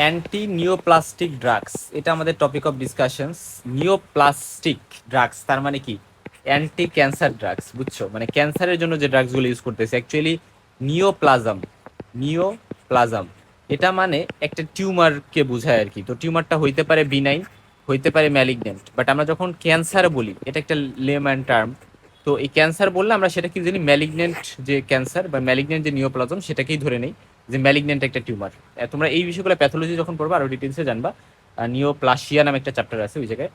Anti neoplastic drugs, এটা আমাদের topic of discussions. Neoplastic drugs তার মানে কি? অ্যান্টি ক্যান্সার ড্রাগস, বুঝছো? মানে ক্যান্সারের জন্য যে ড্রাগসগুলো ইউজ করতেছে অ্যাকচুয়ালি নিওপ্লাজম। নিওপ্লাজম এটা মানে একটা টিউমারকে বোঝায় আর কি। তো টিউমারটা হইতে পারে বিনাইন, হইতে পারে ম্যালিগনেন্ট, বাট আমরা যখন ক্যান্সার বলি এটা একটা লেম্যান টার্ম। তো এই ক্যান্সার বললে আমরা সেটা কি জানি, ম্যালিগনেন্ট যে ক্যান্সার বা ম্যালিগনেন্ট যে নিওপ্লাজম সেটাকেই ধরে নেই যে ম্যালিগনেন্ট একটা টিউমার। তোমরা এই বিষয়গুলো প্যাথোলজি যখন পড়বা আরো ডিটেলসে জানবা। নিওপ্লাসিয়া নামে একটা চ্যাপ্টার আছে ওই জায়গায়।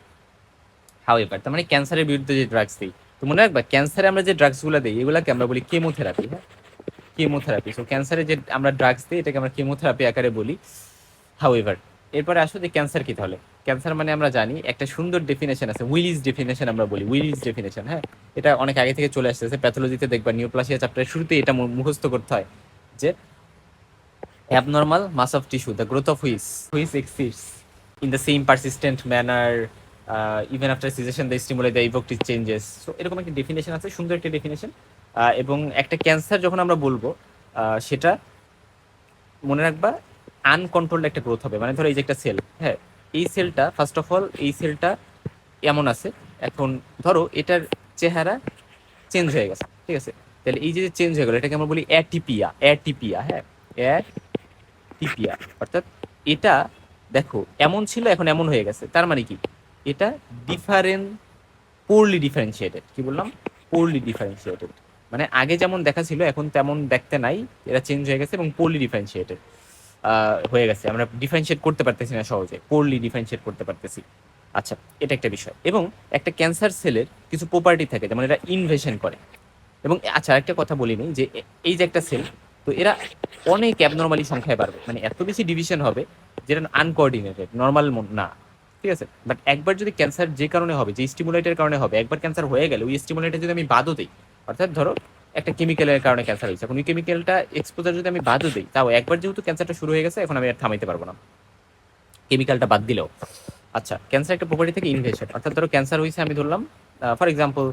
হাউ এভার, তার মানে ক্যান্সারের বিরুদ্ধে যে ড্রাগস দিই, তো মনে রাখবা ক্যান্সারে আমরা যে ড্রাগসগুলো দিই এগুলোকে আমরা বলি কেমোথেরাপি। হ্যাঁ, কেমোথেরাপি। সো ক্যান্সারে যে আমরা ড্রাগস দিই এটাকে আমরা কেমোথেরাপি আকারে বলি। হাউ এভার, এরপরে আসো যে ক্যান্সার কি তাহলে। ক্যান্সার মানে আমরা জানি একটা সুন্দর ডেফিনেশন আছে, উইলিস ডেফিনেশন আমরা বলি, উইলিস ডেফিনেশন। হ্যাঁ, এটা অনেক আগে থেকে চলে আসতেছে, প্যাথোলজিতে দেখবা নিওপ্লাসিয়া চ্যাপ্টারের শুরুতে এটা মুখস্থ করতে হয় যে abnormal mass of tissue, the growth of which exists in the same persistent manner even after cessation the stimuli the evoked changes. So এরকম একটা ডেফিনেশন আছে, সুন্দর একটা ডেফিনেশন। এবং একটা ক্যান্সার যখন আমরা বলবো সেটা মনে রাখবা আনকন্ট্রোলড একটা গ্রোথ হবে। মানে ধরো এই যে একটা সেল, হ্যাঁ, এই সেলটা ফার্স্ট অফ অল এই সেলটা এমন আছে, এখন ধরো এটার চেহারা চেঞ্জ হয়ে গেছে, ঠিক আছে? তাহলে এই যে চেঞ্জ হয়ে গেল এটাকে আমরা বলি অ্যাটিপিয়া। অ্যাটিপিয়া, হ্যাঁ, টিপিয়া। অর্থাৎ এটা দেখো এমন ছিল এখন এমন হয়ে গেছে, তার মানে কি এটা ডিফারেন্ট, পোরলি ডিফারেন্সিয়েটেড। কি বললাম? পোরলি ডিফারেন্সিয়েটেড, মানে আগে যেমন দেখা ছিল এখন তেমন দেখতে নাই, এটা চেঞ্জ হয়ে গেছে এবং পোরলি ডিফারেন্সিয়েটেড হয়ে গেছে। আমরা ডিফারেন্সিয়েট করতে পারতেছি না সহজে, পোরলি ডিফারেন্সিয়েট করতে পারতেছি। আচ্ছা, এটা একটা বিষয়। এবং একটা ক্যান্সার সেলের কিছু প্রপার্টি থাকে, যেমন এটা ইনভেশন করে। এবং আচ্ছা একটা কথা বলিনি যে এই যে একটা সেল, তো এরা অনেক অ্যাবনর্মালি সংখ্যায় বাড়বে, মানে এত বেশি ডিভিশন হবে যেটা আনকোঅর্ডিনেটেড, নর্মাল না। ঠিক আছে, বাট একবার যদি ক্যান্সার যে কারণে হবে, যে স্টিমুলেটের কারণে হবে, একবার ক্যান্সার হয়ে গেলে ওই স্টিমুলেটর যদি আমি বাদও দিই, অর্থাৎ ধরো একটা কেমিক্যালের কারণে ক্যান্সার হয়েছে, এখন ওই কেমিক্যালটা এক্সপোজার যদি আমি বাদও দিই, তাও একবার যেহেতু ক্যান্সারটা শুরু হয়ে গেছে এখন আমি আর থামাইতে পারবো না কেমিক্যালটা বাদ দিলেও। আচ্ছা, ক্যান্সার একটা প্রপার্টি থেকে ইনভেশন, অর্থাৎ ধরো ক্যান্সার হয়েছে, আমি ধরলাম ফর এক্সাম্পল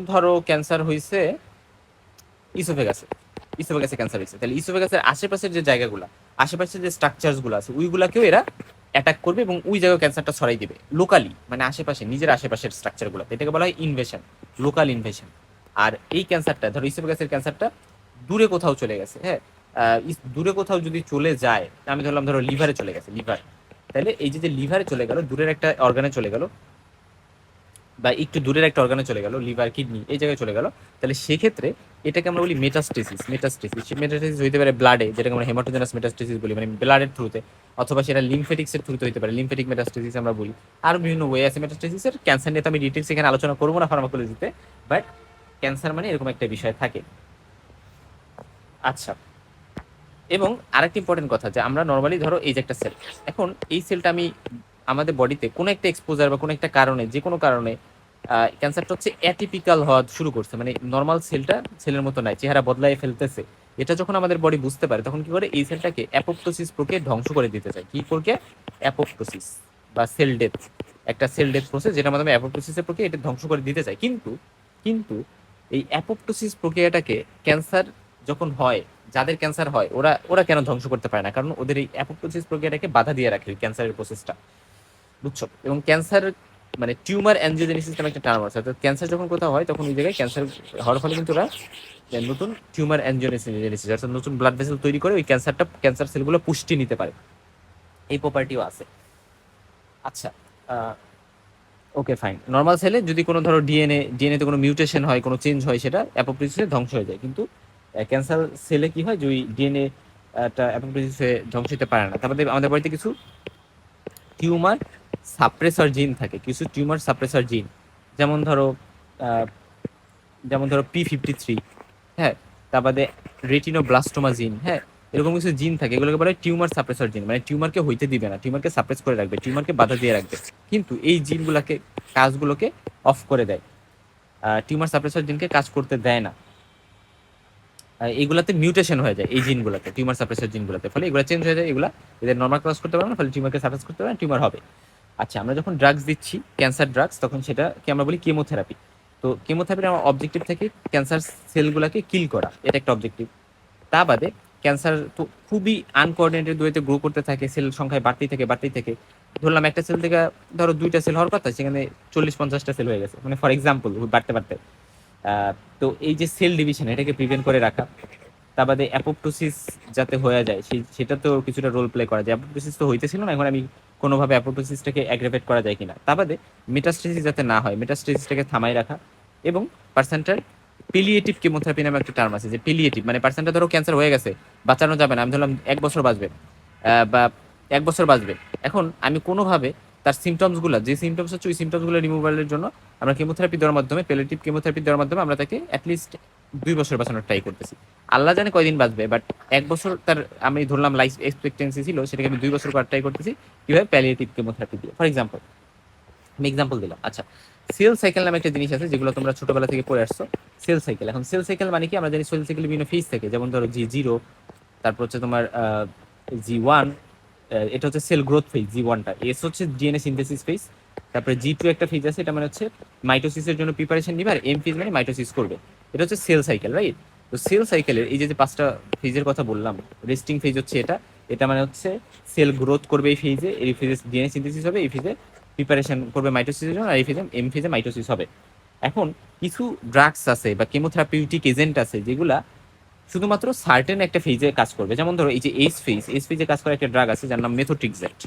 ধরো ক্যান্সার হয়েছে ইসোফেগাসে, ইসোফেগাসে ক্যান্সার হয়েছে, তাহলে ইসোফেগাসের আশেপাশের যে জায়গাগুলো, আশেপাশের যে স্ট্রাকচারস গুলো আছে ওইগুলাকেও এরা অ্যাটাক করবে এবং ওই জায়গায় ক্যান্সারটা ছড়াই দিবে লোকালি, মানে আশেপাশে নিজের আশেপাশের স্ট্রাকচার গুলো, এটাকে বলা হয় ইনভেশন, লোকাল ইনভেশন। আর এই ক্যান্সারটা ধরো ইসোফেগাসের ক্যান্সারটা দূরে কোথাও চলে গেছে, হ্যাঁ, দূরে কোথাও যদি চলে যায়, আমি ধরলাম ধরো লিভারে চলে গেছে, লিভার, তাহলে এই যে লিভারে চলে গেল, দূরের একটা অর্গানে চলে গেল, বা একটু দূরের একটা অর্গানে চলে গেল, লিভার কিডনি এই জায়গায় চলে গেল, তাহলে সেক্ষেত্রে এটাকে আমরা বলি মেটাস্টেসিস। মেটাস্টেসিস মেটাস্টেসিস হইতে পারে ব্লাডে, যেটাকে আমরা হেমাটোজেনাস মেটাস্টেসিস বলি, মানে ব্লাডের থ্রুতে, অথবা সেটা লিমফেটিক্সের থ্রুতে হইতে পারে, লিমফেটিক মেটাস্টেসিস আমরা বলি। আর বিভিন্ন ওয়ে আছে মেটাস্টেসিসের। ক্যান্সার নিয়ে তো আমি ডিটেলস এখানে আলোচনা করবো না ফার্মাকোলজিতে, বাট ক্যান্সার মানে এরকম একটা বিষয় থাকে। আচ্ছা, এবং আরেকটা ইম্পর্টেন্ট কথা, যে আমরা নর্মালি ধরো এই যে একটা সেল, এখন এই সেলটা আমি আমাদের বডিতে কোনো একটা এক্সপোজার বা কোনো একটা কারণে, যে কোনো কারণে ক্যান্সারটা হচ্ছে অ্যাটিপিক্যাল হওয়া শুরু করছে, মানে নর্মাল সেলটা সেলের মতো নাই, চেহারা বদলাই ফেলতেছে। এটা যখন আমাদের বডি বুঝতে পারে তখন কি করে, এই সেলটাকে অ্যাপোপ্টোসিস প্রক্রিয়া ধ্বংস করে দিতে চায়। কি প্রক্রিয়া? অ্যাপোপ্টোসিস বা সেল ডেথ, একটা সেল ডেথ প্রসেস যেটার মাধ্যমে অ্যাপোপ্টোসিসের প্রক্রিয়া এটা ধ্বংস করে দিতে চায়। কিন্তু কিন্তু এই অ্যাপোপ্টোসিস প্রক্রিয়াটাকে ক্যান্সার যখন হয়, যাদের ক্যান্সার হয় ওরা ওরা কেন ধ্বংস করতে পারে না? কারণ ওদের এই অ্যাপোপ্টোসিস প্রক্রিয়াটাকে বাধা দিয়ে রাখে ক্যান্সারের প্রসেসটা, বুঝছো? এবং ক্যান্সার মানে টিউমার অ্যানজিওজেনেসিস নামে একটা টার্ম আছে, অর্থাৎ ক্যান্সার যখন কোথাও হয় তখন ওই জায়গায় ক্যান্সার হওয়ার ফলে কিন্তু ওরা নতুন টিউমার অ্যানজিওজেনেসিস অর্থাৎ নতুন ব্লাড ভেসেল তৈরি করে ওই ক্যান্সার সেলগুলো পুষ্টি নিতে পারে, এই প্রপার্টিও আছে। আচ্ছা, ওকে ফাইন। নর্মাল সেলে যদি কোনো ধরো ডিএনএ তে কোনো মিউটেশন হয়, কোনো চেঞ্জ হয়, সেটা অ্যাপোপ্টোসিসে ধ্বংস হয়ে যায়। কিন্তু ক্যান্সার সেলে কি হয় যে ওই ডিএনএ টা অ্যাপোপ্টোসিসে ধ্বংস হতে পারে না। তারপরে আমাদের বাড়িতে কিছু টিউমার সাপ্রেসর জিন থাকে, কিছু টিউমার সাপ্রেসর জিন, যেমন ধরো আহ, যেমন ধরো P53, হ্যাঁ, তারপরে রেটিনোব্লাস্টোমা জিন, হ্যাঁ, এরকম কিছু জিন থাকে, এগুলোকে বলে টিউমার সাপ্রেসর জিন, মানে টিউমারকে হইতে দিবে না, টিউমারকে সাপ্রেস করে রাখবে, টিউমারকে বাধা দিয়ে রাখবে। কিন্তু এই জিনগুলোকে কাজগুলোকে অফ করে দেয়, টিউমার সাপ্রেসর জিনকে কাজ করতে দেয় না। এইগুলাতে মিউটেশন হয়ে যায় এই জিনগুলোতে, টিউমার সাপ্রেসর জিনগুলোতে, ফলে এগুলো চেঞ্জ হয়ে যায়, এগুলা এদের নর্মাল ক্রস করতে পারবে না, ফলে টিউমারকে সাপ্রেস করতে পারবে না, টিউমার হবে। আচ্ছা, আমরা যখন ড্রাগস দিচ্ছি ক্যান্সার ড্রাগস, তখন সেটাকে আমরা বলি কেমোথেরাপি। তো কেমোথেরাপির আমার অবজেক্টিভ থাকে ক্যান্সার সেলগুলোকে কিল করা, এটা একটা অবজেক্টিভ। তা বাদে ক্যান্সার তো খুবই আনকোঅর্ডিনেটেড ওয়েতে গ্রো করতে থাকে, সেল সংখ্যায় বাড়তেই থাকে। ধরলাম একটা সেল থেকে ধরো 2টা সেল হওয়ার কথা, সেখানে 40-50টা সেল হয়ে গেছে, মানে ফর এক্সাম্পল বাড়তে। তো এই যে সেল ডিভিশন, এটাকে প্রিভেন্ট করে রাখা। তার বাদে অ্যাপোপ্টোসিস যাতে হয়ে যায় সেটা তো কিছুটা রোল প্লে করা যায়। অ্যাপোপ্টোসিস তো হইতেছিল না, এখন আমি কোনোভাবে অ্যাপোপ্টোসিসটাকে অ্যাগ্রেভেট করা যায় কিনা। তার বাদে মেটাস্টেসিস যাতে না হয়, মেটাস্টেসিসটাকে থামাই রাখা। এবং পার্সেন্টার পিলিয়েটিভ কেমোথেরাপি নামে একটা টার্ম আছে, যে পিলিয়েটিভ মানে পার্সেন্টটা ধরো ক্যান্সার হয়ে গেছে, বাঁচানো যাবে না, আমি ধরলাম 1 বছর বাঁচবে, বা 1 বছর বাঁচবে। এখন আমি কোনোভাবে তার সিমটমসগুলো, যে সিমটমস হচ্ছে ওই সিমটমসগুলো রিমুভালের জন্য আমরা কেমোথেরাপি দেওয়ার মাধ্যমে, প্যালিয়েটিভ কেমোথেরাপি দেওয়ার মাধ্যমে আমরা তাকে অ্যাটলিস্ট 2 বছর বাঁচানোর ট্রাই করতেছি। আল্লাহ জানে কয়দিন বাঁচবে, বাট 1 বছর তার আমি ধরলাম লাইফ এক্সপেক্টেন্সি ছিল, সেটাকে আমি 2 বছর করার ট্রাই করতেছি কিভাবে, প্যালিয়েটিভ কেমোথেরাপি দিয়ে। ফর এক্সাম্পল আমি এক্সাম্পল দিলাম। আচ্ছা, সেল সাইকেল নামে একটা জিনিস আছে যেগুলো তোমরা ছোটবেলা থেকে পড়ে আসছো। সেল সাইকেল, এখন সেল সাইকেল মানে কি, আমরা জানি সেল সাইকেল বিভিন্ন ফেজ থাকে, যেমন ধরো G0, তারপর হচ্ছে তোমার G1, এটা হচ্ছে সেল গ্রোথ ফেজ G1টা, এস হচ্ছে ডিএনএ সিনথেসিস ফেজ, তারপরে G2 একটা ফেজ আছে, এটা মানে হচ্ছে মাইটোসিসের জন্য প্রিপারেশন নিবে, আর এম ফেজ মানে মাইটোসিস করবে। এটা হচ্ছে সেল সাইকেল, রাইট? তো সেল সাইকেলের এই যে 5টা ফেজের কথা বললাম, রেস্টিং ফেজ হচ্ছে এটা, এটা মানে হচ্ছে সেল গ্রোথ করবে এই ফেজে, এই ফেজে ডিএনএ সিনথেসিস হবে, এই ফেজে প্রিপারেশন করবে মাইটোসিসের জন্য, আর এই ফেজে এম ফেজে মাইটোসিস হবে। এখন কিছু ড্রাগস আছে বা কেমোথেরাপিউটিক এজেন্ট আছে যেগুলা শুধুমাত্র সার্টেন একটা ফেজে কাজ করবে। যেমন ধরো এই যে এইচ ফেজে কাজ করা একটা ড্রাগ আছে যার নাম মেথোট্রিক্সেট।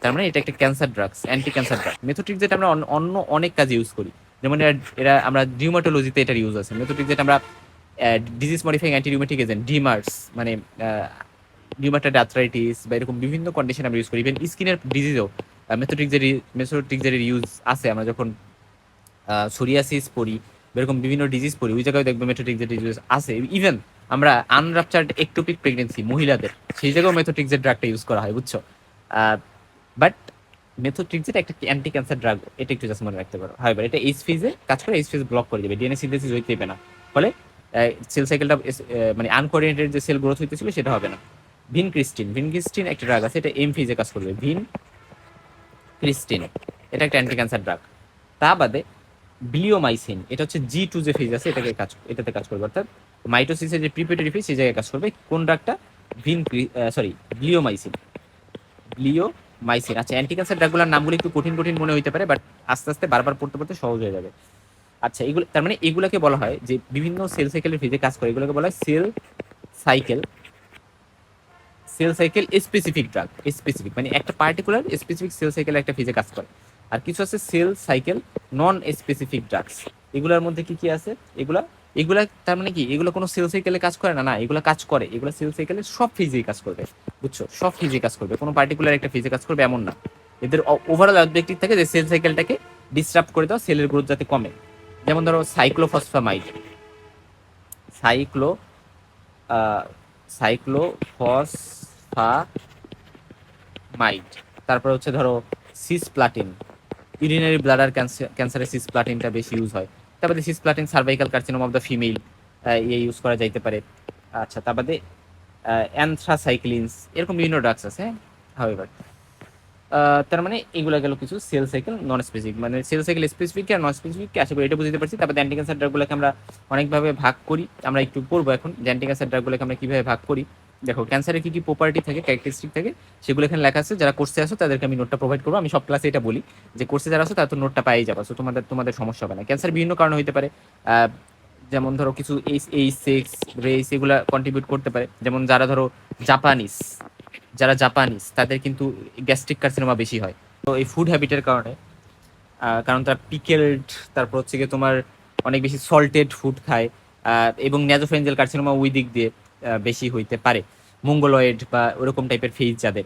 তার মানে এটা একটা cancer drugs, anti cancer drug. Methotrexate আমরা অন্য অনেক কাজে ইউজ করি, যেমন এরা আমরা রিউমাটোলজিতে এটার ইউজ আছে। মেথোট্রিক্সেট আমরা disease modifying anti rheumatic agent, DMARDs মানে রিউমাটয়েড আর্থ্রাইটিস বা এরকম বিভিন্ন কন্ডিশন আমরা ইউজ করি। ইভেন স্কিনের ডিজিজেও মেথোট্রিক্সের ইউজ আছে। আমরা যখন সোরিয়াসিস পড়ি, এরকম বিভিন্ন ডিজিজ পড়ি, ওই জায়গায় দেখবে মেথোট্রিক্সের ডিজিজ আছে। ইভেন আমরা আনরাপচার্ড একটোপিক প্রেগনেন্সি মহিলাদের, সেই জায়গায় মেথোট্রিক্সের ড্রাগটা ইউজ করা হয়, বুঝছো? বাট মেথোট্রিক্সের একটা অ্যান্টি ক্যান্সার ড্রাগ, এটা একটু জাস্ট মনে রাখতে পারো। হয় এটা এইচ ফেজে কাজ করে, এইচ ফেজ ব্লক করে দেবে, ডিএনএ সিনথেসিস হইতে দেবে না, ফলে সেল সাইকেলটা মানে আনকোঅর্ডিনেটেড যে সেল গ্রোথ হইতেছিল সেটা হবে না। ভিনক্রিস্টিন একটা ড্রাগ আছে, এটা এম ফেজে কাজ করবে, ভিনক্রিস্টিন, এটা একটা অ্যান্টি ক্যান্সার ড্রাগ। তা বাদে ব্লিওমাইসিন, এটা হচ্ছে G2 যে ফেজ আছে এটাতে কাজ করবে, অর্থাৎ মাইটোসিসের যে প্রিপারেটরি ফেজ সেই জায়গায় কাজ করবে। কোন ড্রাগটা? ব্লিওমাইসিন। আচ্ছা, অ্যান্টি ক্যান্সার ড্রাগগুলোর নামগুলো একটু কঠিন কঠিন মনে হইতে পারে, বাট আস্তে আস্তে বারবার পড়তে পড়তে সহজ হয়ে যাবে। আচ্ছা, এগুলো তার মানে এগুলোকে বলা হয় যে বিভিন্ন সেল সাইকেলের ফেজে কাজ করে, এগুলোকে বলা হয় সাইকেল স্পেসিফিক ড্রাগ। স্পেসিফিক মানে একটা পার্টিকুলার স্পেসিফিক সেল সাইকেল একটা ফেজে কাজ করে। আর কিছু আছে cell cycle non specific drugs. এগুলোর মধ্যে কি কি আছে? এগুলা এগুলা তার মানে কি, এগুলো কোনো সেল সাইকেলে কাজ করে না, না এগুলো কাজ করে, এগুলো সেল সাইকেলের সব ফেজেই কাজ করবে, বুঝছো? সব ফেজে কাজ করবে, কোনো পার্টিকুলার একটা ফেজে কাজ করবে এমন না। এদের ওভারঅল অবজেক্টিভ থাকে যে সেল সাইকেলটাকে ডিসরাপ্ট করে দাও, সেলের গ্রোথ যাতে কমে। যেমন ধরো সাইক্লোফসফামাইড, সাইক্লো সাইক্লোফসফামাইড, তারপর হচ্ছে ধরো সিসপ্লাটিন, ইউরিনারি ব্লাডার ক্যান্সারে সিসপ্লাটিনটা বেশি ইউজ হয়। তারপরে cisplatin cervical carcinoma of the female, use করা যাইতে পারে। আচ্ছা, তারপরে অ্যানথ্রাসাইক্লিনস, এরকম বিভিন্ন ড্রাগস আছে। হাউএভার তার মানে এগুলো গেল কিছু সেল সাইকেল নন স্পেসিফিক, মানে সেল সাইকেল স্পেসিফিক আর নন স্পেসিফিক আশা করি এটা বুঝতে পারছি। তারপরে অ্যান্টি ক্যান্সার ড্রাগগুলোকে আমরা অনেকভাবে ভাগ করি, আমরা একটু পড়বো এখন যে অ্যান্টি ক্যান্সার ড্রাগগুলোকে আমরা কিভাবে ভাগ করি। দেখো, ক্যান্সারের কি কি প্রপার্টি থাকে, ক্যারেক্টারিস্টিক থাকে, সেগুলো এখানে লেখা আছে। যারা কোর্সে আসো তাদেরকে আমি নোটটা প্রোভাইড করবো। আমি সব ক্লাসে এটা বলি যে কোর্সে যারা আসো তারা তো নোটটা পাই যাবো, সো তোমাদের সমস্যা হবে না। ক্যান্সার বিভিন্ন কারণে হতে পারে, যেমন ধরো কিছু সেক্স রেস এগুলা কন্ট্রিবিউট করতে পারে। যেমন যারা জাপানিজ তাদের কিন্তু গ্যাস্ট্রিক কার্সিনোমা বেশি হয়, তো এই ফুড হ্যাবিটের কারণে। কারণ তারা পিকেলড, তারপর হচ্ছে গিয়ে তোমার অনেক বেশি সল্টেড ফুড খায়, এবং ন্যাজোফেঞ্জেল কার্সিনোমা ওই দিক দিয়ে বেশি হইতে পারে। মঙ্গলয়েড বা ওরকম টাইপের ফেজ যাদের,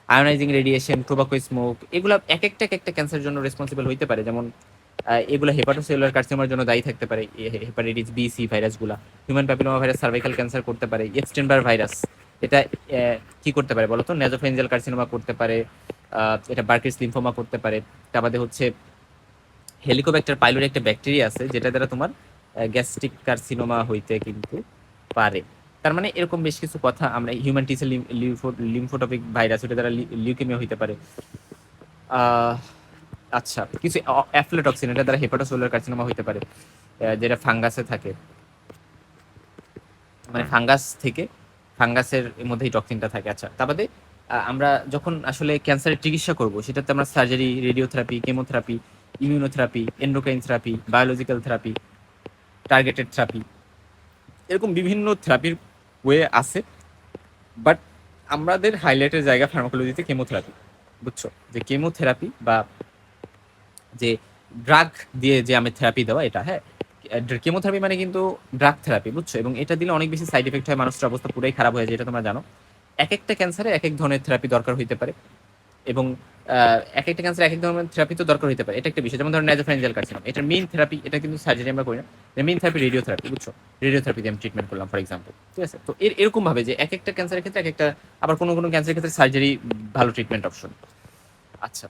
আয়োনাইজিং রেডিয়েশন, টোবাকো স্মোক, এগুলো এক একটা ক্যান্সারের জন্য রেসপন্সিবল হইতে পারে। যেমন এগুলো হেপাটোসেলুলার কার্সিনোমার জন্য দায়ী থাকতে পারে, হেপাটাইটিস বি সি ভাইরাসগুলা, human papilloma virus cervical cancer করতে পারে, এপস্টেইন-বার ভাইরাস এটা কি করতে পারে বলতো, নেজোফেঞ্জেল কার্সিনোমা করতে পারে, এটা বার্কিস লিম্ফোমা করতে পারে। তার বাদে হচ্ছে হেলিকোব্যাক্টার পাইলোরি একটা ব্যাকটেরিয়া আছে যেটা দ্বারা তোমার গ্যাস্ট্রিক কার্সিনোমা হইতে কিন্তু পারে। তার মানে এরকম বেশ কিছু কথা। আমরা হিউম্যান টিসেল লিম্ফোটপিক ভাইরাস, ওটা দ্বারা লিউকেমিয়া হইতে পারে। আচ্ছা, কিছু অ্যাফ্লোটক্সিন, এটা দ্বারা হেপাটোসেলুলার কার্সিনোমা হইতে পারে, যেটা ফাঙ্গাসে থাকে। মানে ফাঙ্গাস থেকে, ফাঙ্গাসের মধ্যেই টক্সিনটা থাকে। আচ্ছা, তা বাদে আমরা যখন আসলে ক্যান্সারের চিকিৎসা করব সেটাতে আমরা surgery, radiotherapy, chemotherapy, immunotherapy, endocrine therapy, biological therapy, targeted therapy, এরকম বিভিন্ন থেরাপির ওয়ে আছে। বাট আমাদের হাইলাইটের জায়গা ফার্মাকোলজিতে কেমোথেরাপি, বুঝছো? যে কেমোথেরাপি বা যে ড্রাগ দিয়ে যে আমি থেরাপি দেওয়া, এটা হ্যাঁ, কেমোথেরাপি মানে কিন্তু ড্রাগ থেরাপি, বুঝছো? এবং এটা দিলে অনেক বেশি সাইড এফেক্ট হয়, মানুষের অবস্থা পুরাই খারাপ হয়ে যায়, এটা তোমরা জানো। এক একটা ক্যান্সারে এক এক ধরনের থেরাপি দরকার হইতে পারে, এবং এক একটা ক্যান্সার এক এক ধরনের থেরাপি তো দরকার হইতে পারে, এটা একটা বিষয়। যেমন ধরো নাইজোফ্যারিঞ্জিয়াল কার্সিনোম, এটার মেইন থেরাপি, এটা কিন্তু সার্জারি আমরা করি না, মেইন থেরাপি রেডিওথেরাপি, বুঝছো? রেডিওথেরাপি দিয়ে আমি ট্রিটমেন্ট করলাম ফর এক্সাম্পল, ঠিক আছে? তো এরকম ভাবে যে এক একটা ক্যান্সারের ক্ষেত্রে এক একটা, আবার কোনো কোনো ক্যান্সারের ক্ষেত্রে সার্জারি ভালো ট্রিটমেন্ট অপশন। আচ্ছা,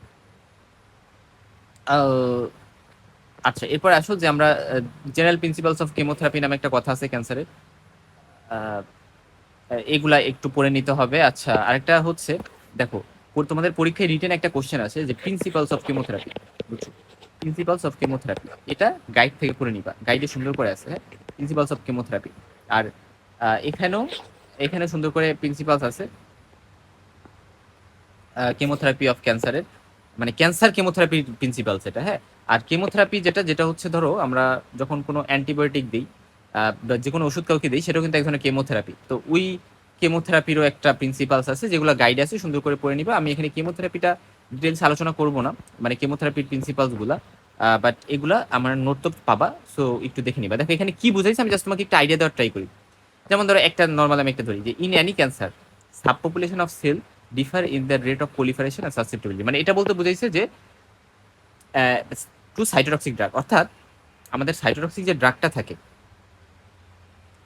আচ্ছা, এরপর আসো যে আমরা জেনারেল প্রিন্সিপালস অফ কেমোথেরাপি নামে একটা কথা আছে ক্যান্সারের, এগুলা একটু পড়ে নিতে হবে। আচ্ছা, আরেকটা হচ্ছে, দেখো তোমাদের পরীক্ষায় রিটেন একটা কোশ্চেন আছে যে প্রিন্সিপালস অফ কেমোথেরাপি, বুঝছো? প্রিন্সিপালস অফ কেমোথেরাপি, এটা গাইড থেকে পড়ে নিবা, গাইডে সুন্দর করে আছে, হ্যাঁ, প্রিন্সিপালস অফ কেমোথেরাপি। আর এখানেও, এখানে সুন্দর করে প্রিন্সিপালস আছে কেমোথেরাপি অফ ক্যান্সারের, মানে ক্যান্সার কেমোথেরাপির প্রিন্সিপালস এটা, হ্যাঁ। আর কেমোথেরাপি যেটা যেটা হচ্ছে, ধরো আমরা যখন কোনো অ্যান্টিবায়োটিক দিই বা যে কোনো ওষুধ কাউকে দিই, সেটাও কিন্তু এক ধরনের কেমোথেরাপি। তো ওই কেমোথেরাপিরও একটা প্রিন্সিপালস আছে, যেগুলো গাইড আছে, সুন্দর করে পড়ে নিবা। আমি এখানে কেমোথেরাপিটা ডিটেলস আলোচনা করব না, মানে কেমোথেরাপির প্রিন্সিপালস গুলা, বাট এগুলা আমার নোট তো পাবা, সো একটু দেখে নিবা। দেখো এখানে কি বুঝাইছে, আমি জাস্ট তোমাকে একটা আইডিয়া দেওয়ার ট্রাই করি। যেমন ধরো একটা নর্মাল আমি একটা ধরি যে in any cancer sub population of cell differ in the rate of proliferation and susceptibility, মানে এটা বলতে বুঝাইছে যে টু সাইটোটক্সিক ড্রাগ, অর্থাৎ আমাদের সাইটোটক্সিক যে ড্রাগটা থাকে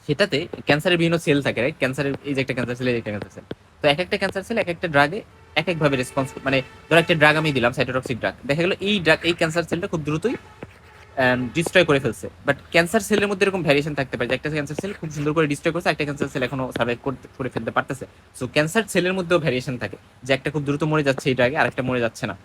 সেটাতে ক্যান্সারের বিভিন্ন সেল থাকে, রাইট? ক্যান্সারের এই যে একটা ক্যান্সার সেল, এই একটা ক্যান্সার সেল, তো এক একটা ক্যান্সার সেল এক একটা ড্রাগে এক একভাবে রেসপন্স, মানে ধরো একটা ড্রাগ আমি দিলাম সাইটোটক্সিক ড্রাগ, দেখা গেল এই ড্রাগ এই ক্যান্সার সেলটা খুব দ্রুতই ডিস্ট্রয় করে ফেলছে। বাট ক্যান্সার সেলের মধ্যে এরকম ভ্যারিয়েশন থাকতে পারে যে একটা ক্যান্সার সেল খুব সুন্দর করে ডিস্ট্রয় করছে, একটা ক্যান্সার সেল এখনো সার্ভাইভ করে ফেলতে পারতেছে। সো ক্যান্সার সেলের মধ্যেও ভ্যারিয়েশন থাকে, যে একটা খুব দ্রুত মরে যাচ্ছে এই ড্রাগে, আরেকটা মরে যাচ্ছে না।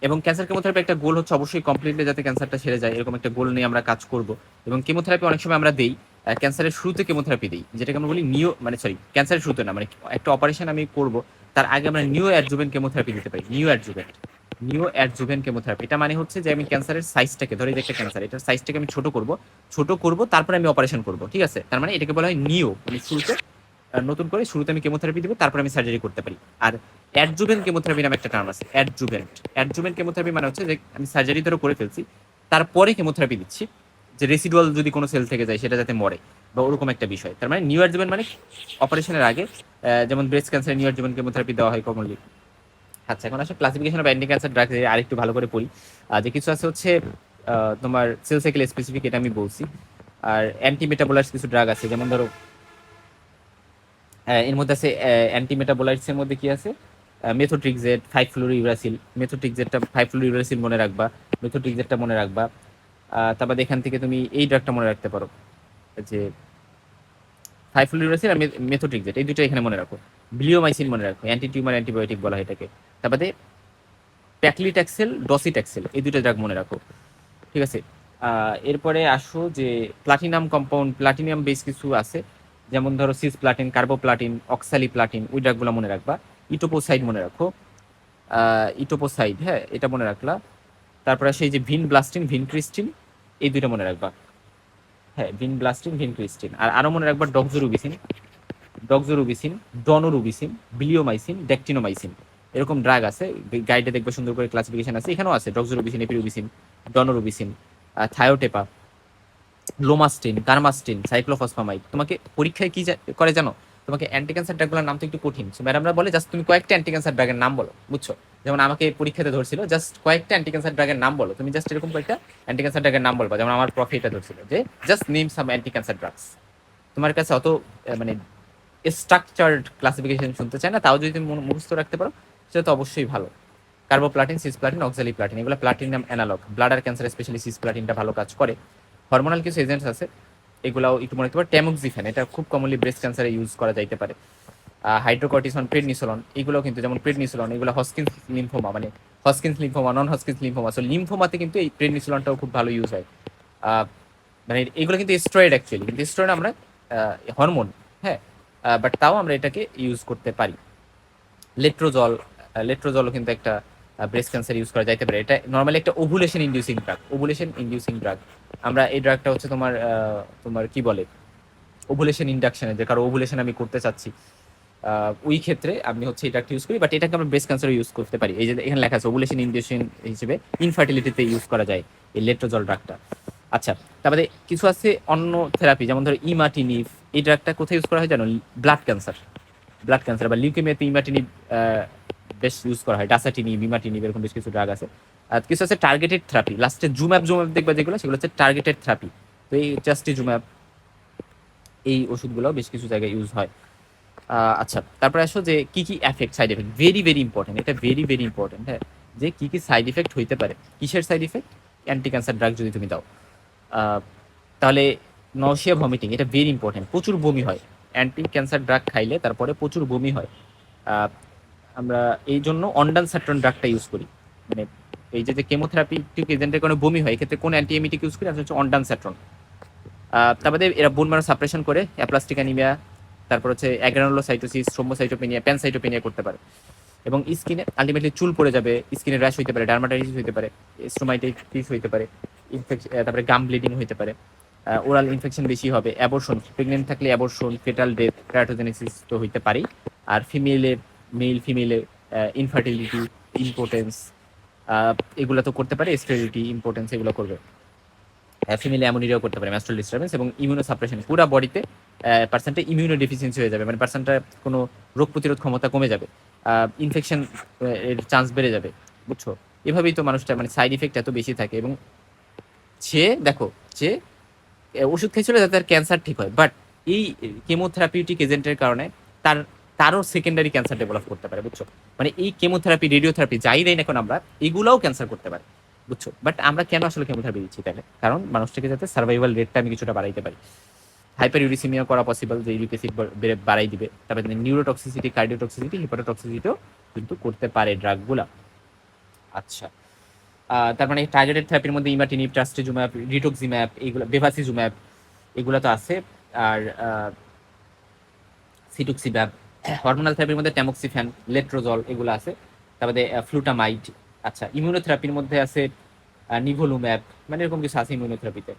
এবং ক্যান্সার কেমোথেরাপি একটা গোল হচ্ছে অবশ্যই কমপ্লিটলি যাতে ক্যান্সারটা সেরে যায়, এরকম একটা গোল নিয়ে আমরা কাজ করব। এবং কেমোথেরাপি অনেক সময় আমরা দেই, ক্যান্সারের শুরুতে কেমোথেরাপি দিই, যেটাকে আমরা বলি নিও, মানে সরি, ক্যান্সারের শুরুতে না, মানে একটা অপারেশন আমি করব তার আগে আমরা নিও অ্যাডজুভেন্ট কেমোথেরাপি দিতে পারি। নিও অ্যাডজুভেন্ট কেমোথেরাপি, এটা মানে হচ্ছে যে আমি ক্যান্সারের সাইজটাকে, ধরে যে একটা ক্যান্সার, এটার সাইজটাকে আমি ছোট করব, তারপরে আমি অপারেশন করব, ঠিক আছে? তার মানে এটাকে বলা হয় নিও, মানে শুরুতে নতুন করে শুরুতে আমি কেমোথেরাপি দিব, তারপরে আমি সার্জারি করতে পারি। আর অ্যাডজুভেন্ট কেমোথেরাপি নামে একটা টার্ম আছে, অ্যাডজুভেন্ট কেমোথেরাপি মানে হচ্ছে যে আমি সার্জারি ধরো করে ফেলছি, তারপরে কেমোথেরাপি দিচ্ছি, যে রেসিডুয়াল যদি কোনো সেল থেকে যায় সেটা যাতে মরে, বা ওরকম একটা বিষয়। তার মানে নিউ অ্যাডজুভেন্ট মানে অপারেশনের আগে, যেমন breast cancer new adjuvant chemotherapy দেওয়া হয় কমনলি। আচ্ছা, এখন আসলে classification of anti cancer drug আরেকটু ভালো করে পড়ি। যে কিছু আছে হচ্ছে তোমার সেল সাইকেল স্পেসিফিক, এটা আমি বলছি। আর অ্যান্টি মেটাবোলাইটস কিছু ড্রাগ আছে, যেমন ধরো এর মধ্যে আছে অ্যান্টি মেটাবোলাইটস এর মধ্যে কি আছে, মেথোট্রিক্সেট, 5-ফ্লুরোইউরাসিল। মেথোট্রিক্সেটটা 5-ফ্লুরোইউরাসিল মনে রাখবা, মেথোট্রিক্সেটটা মনে রাখবা। তারপর এখান থেকে তুমি এই ড্রাগটা মনে রাখতে পারো, যে 5-ফ্লুরোইউরাসিল আর মেথোট্রিক্সেট, এই দুটো এখানে মনে রাখো। ব্লিওমাইসিন মনে রাখো, অ্যান্টি টিউমার অ্যান্টিবায়োটিক বলা হয় এটাকে। তারপরে প্যাকলিট্যাক্সেল, ডসিট্যাক্সেল, এই দুটো ড্রাগ মনে রাখো, ঠিক আছে? এরপরে আসো যে প্লাটিনাম কম্পাউন্ড, প্লাটিনাম বেস কিছু আছে, যেমন ধরো সিস প্লাটিন, কার্বোপ্লাটিন, অক্সালি প্লাটিন, ওই ড্রাগগুলো মনে রাখবা। ইটোপোসাইড মনে রাখো, ইটোপোসাইড, হ্যাঁ, এটা মনে রাখলা। তারপরে সেই যে ভিন ব্লাস্টিন, ভিন ক্রিস্টিন, এই দুইটা মনে রাখবা, হ্যাঁ, ভিন ব্লাস্টিন, ভিন ক্রিস্টিন। আর আরো মনে রাখবা ডক্সোরুবিসিন, ডনোরুবিসিন, বিলিওমাইসিন, ডেকটিনোমাইসিন, এরকম ড্রাগ আছে, গাইডে দেখবে সুন্দর করে ক্লাসিফিকেশন আছে, এখানেও আছে ডক্সোরুবিসিন, এপিরুবিসিন, ডনোরুবিসিন, থায়োটেপা, লোমাস্টিন, কারমাস্টিন, সাইক্লোফসফামাইড। তোমাকে পরীক্ষায় কি করে জানো, তোমাকে অ্যান্টি ক্যান্সার ড্রাগগুলোর নাম তো একটু কঠিন, সো ম্যাডামরা বলে জাস্ট তুমি কয়েকটা অ্যান্টি ক্যান্সার ড্রাগের নাম বলো, বুঝছো? যেমন আমাকে পরীক্ষাতে ধরছিল, জাস্ট কয়েকটা অ্যান্টি ক্যান্সার ড্রাগের নাম বলো, তুমি জাস্ট এরকম কয়েকটা অ্যান্টি ক্যান্সার ড্রাগের নাম বলবা। যেমন আমার প্রফে এটা ধরছিল যে just name some anti cancer drugs. তোমার কাছে অত মানে স্ট্রাকচার্ড ক্লাসিফিকেশন শুনতে চায় না, তাও যদি তুমি মুখস্থ রাখতে পারো সেটা তো অবশ্যই ভালো। কার্বোপ্লাটিন, সিসপ্লাটিন, অক্সালি প্লাটিন, এগুলো platinum analog, bladder cancer specially সিসপ্লাটিনটা ভালো কাজ করে। হরমোনাল কিছু এজেন্টস আছে, এগুলাও একটু মনে রাখতে পারো। ট্যামোক্সিফেন, এটা খুব কমনলি ব্রেস্ট ক্যান্সারে ইউজ করা যাইতে পারে। হাইড্রোকর্টিসন, প্রেডনিসোলন, এগুলো কিন্তু, যেমন প্রেডনিসোলন, এগুলো হস্কিন্স লিম্ফোমা, মানে হস্কিন্স লিম্ফোমা, নন হস্কিন্স লিম্ফোমা, সো লিম্ফোমাতে কিন্তু এই প্রেডনিসোলনটাও খুব ভালো ইউজ হয়। মানে এগুলো কিন্তু স্টেরয়েড অ্যাকচুয়ালি, কিন্তু স্টেরয়েড আমরা হরমোন, হ্যাঁ, বাট তাও আমরা এটাকে ইউজ করতে পারি। লেট্রোজল, লেট্রোজলও কিন্তু একটা ব্রেস্ট ক্যান্সার ইউজ করা যাইতে পারে। এটা নর্মালি একটা ovulation inducing drug, ovulation inducing drug. আমরা এই ড্রাগটা হচ্ছে তোমার তোমার কি বলে ওভুলেশন ইন্ডাকশনে, যে কারো ওভুলেশন আমি করতে চাচ্ছি, ওই ক্ষেত্রে আমি হচ্ছে এটা ইউজ করি, বাট এটাকে আমরা ব্রেস্ট ক্যান্সারে ইউজ করতে পারি। এই যে এখানে লেখা আছে ওভুলেশন ইন্ডিউশন হিসেবে ইনফার্টিলিটিতে ইউজ করা যায় এই লেট্রোজল ড্রাগটা। আচ্ছা, তারপরে কিছু আছে অন্য থেরাপি, যেমন ধরো ইমাটিনিভ। এই ড্রাগটা কোথায় ইউজ করা হয় জানো? ব্লাড ক্যান্সার, ব্লাড ক্যান্সার বা লিউকেমিয়াতে ইমাটিনিভ বেশ ইউজ করা হয়। ডাসাটিনিভ, ইমাটিনিভ, এরকম বেশ কিছু ড্রাগ আছে। আর কিছু আছে টার্গেটেড থেরাপি, লাস্টে জুম্যাপ, জুম্যাপ দেখবা যেগুলো, সেগুলো হচ্ছে টার্গেটেড থেরাপি। তো এই জাস্টি জুম্যাপ, এই ওষুধগুলো বেশ কিছু জায়গায় ইউজ হয়। আচ্ছা, তারপরে আসো যে কি কি effect, side effect, very very important, এটা ভেরি ভেরি ইম্পর্টেন্ট, হ্যাঁ, যে কি কি সাইড ইফেক্ট হইতে পারে। কিসের side effect? Anti cancer drug যদি তুমি দাও, আহ, তাহলে নশিয়া, ভমিটিং, এটা ভেরি ইম্পর্টেন্ট, প্রচুর বমি হয় অ্যান্টি ক্যান্সার ড্রাগ খাইলে, তারপরে প্রচুর বমি হয়। আহ, আমরা এই জন্য অন্ডানসাট্রন ড্রাগটা ইউজ করি। মানে এই যে কেমোথেরাপিউটিক এজেন্টের কারণে বমি হয়, এক্ষেত্রে কোন অ্যান্টিএমিটিক ইউজ করি? আসলে হচ্ছে অন্ডানসাট্রন। তারপরে এরা বোন ম্যারো সাপ্রেশন করে, অ্যাপ্লাস্টিক অ্যানিমিয়া, তারপর হচ্ছে অ্যাগ্রানুলোসাইটোসিস, থ্রোম্বোসাইটোপেনিয়া, প্যানসাইটোপেনিয়া করতে পারে। এবং স্কিনে আলটিমেটলি চুল পড়ে যাবে, স্কিনে র্যাশ হইতে পারে, ডার্মাটাইটিস হইতে পারে, স্টোমাইটাইটিস হইতে পারে, ইনফেকশন, তারপরে গাম ব্লিডিং হইতে পারে, ওরাল ইনফেকশন বেশি হবে, অ্যাবর্শন, প্রেগনেন্ট থাকলে অ্যাবর্শন, ফেটাল ডেথ, ক্রায়োটোজেনেসিস তো হইতে পারেই। আর ফিমেলে, মেল ফিমেলে ইনফার্টিলিটি, ইম্পোর্টেন্স, এগুলো তো করতে পারে, স্টেরিলিটি, ইম্পোর্টেন্স এগুলো করবে। ফিমেলে অ্যামোনিয়াও করতে পারে, ম্যাস্ট্রাল ডিস্টারবেন্স এবং ইমিউনো সাপ্রেশন, পুরো বডিতে পার্সেন্টে ইমিউনো ডেফিসিয়েন্সি হয়ে যাবে, মানে পার্সেন্টটা কোনো রোগ প্রতিরোধ ক্ষমতা কমে যাবে, ইনফেকশন এর চান্স বেড়ে যাবে, বুঝছো? এভাবেই তো মানুষটা মানে সাইড ইফেক্ট এত বেশি থাকে। এবং সে দেখো, যে ওষুধ খেয়েছিল যাতে তার ক্যান্সার ঠিক হয়, বাট এই কেমোথেরাপিউটিক এজেন্টের কারণে তার তারও সেকেন্ডারি ক্যান্সার ডেভেলপ করতে পারে, বুঝছো? মানে এই কেমোথেরাপি, রেডিওথেরাপি যাই দেয় না এখন আমরা, এগুলাও ক্যান্সার করতে পারে, বুঝছো? বাট আমরা কেন আসলে কেমোথেরাপি দিচ্ছি তাহলে? কারণ মানুষটাকে যাতে সার্ভাইভাল রেটটা আমি কিছুটা বাড়াইতে পারি। হাইপার ইউরিসিমিয়া করা পসিবল, যে ইউরিক অ্যাসিড বাড়াই দিবে। তারপরে নিউরোটক্সিসিটি, কার্ডিওটক্সিসিটি, হিপাটোটক্সিসিটিও কিন্তু করতে পারে ড্রাগগুলা। আচ্ছা, তার মানে টার্গেটেড থেরাপির মধ্যে ইমাটিনিব, ট্রাস্ট্রিজুম্যাব, রিটুক্সিম্যাব, এইগুলো, বেভাসিজুম্যাব, এগুলো তো আছে। আর সিটুক্সিম্যাব, হরমোনাল থেরাপির মধ্যে ট্যামোক্সিফ্যান, লেট্রোজল, এগুলো আছে। তারপরে ফ্লুটামাইড। আচ্ছা, ইমিউনোথেরাপির মধ্যে আছে নিভোলুম্যাব, মানে এরকম কিছু আছে ইমিউনোথেরাপিতে।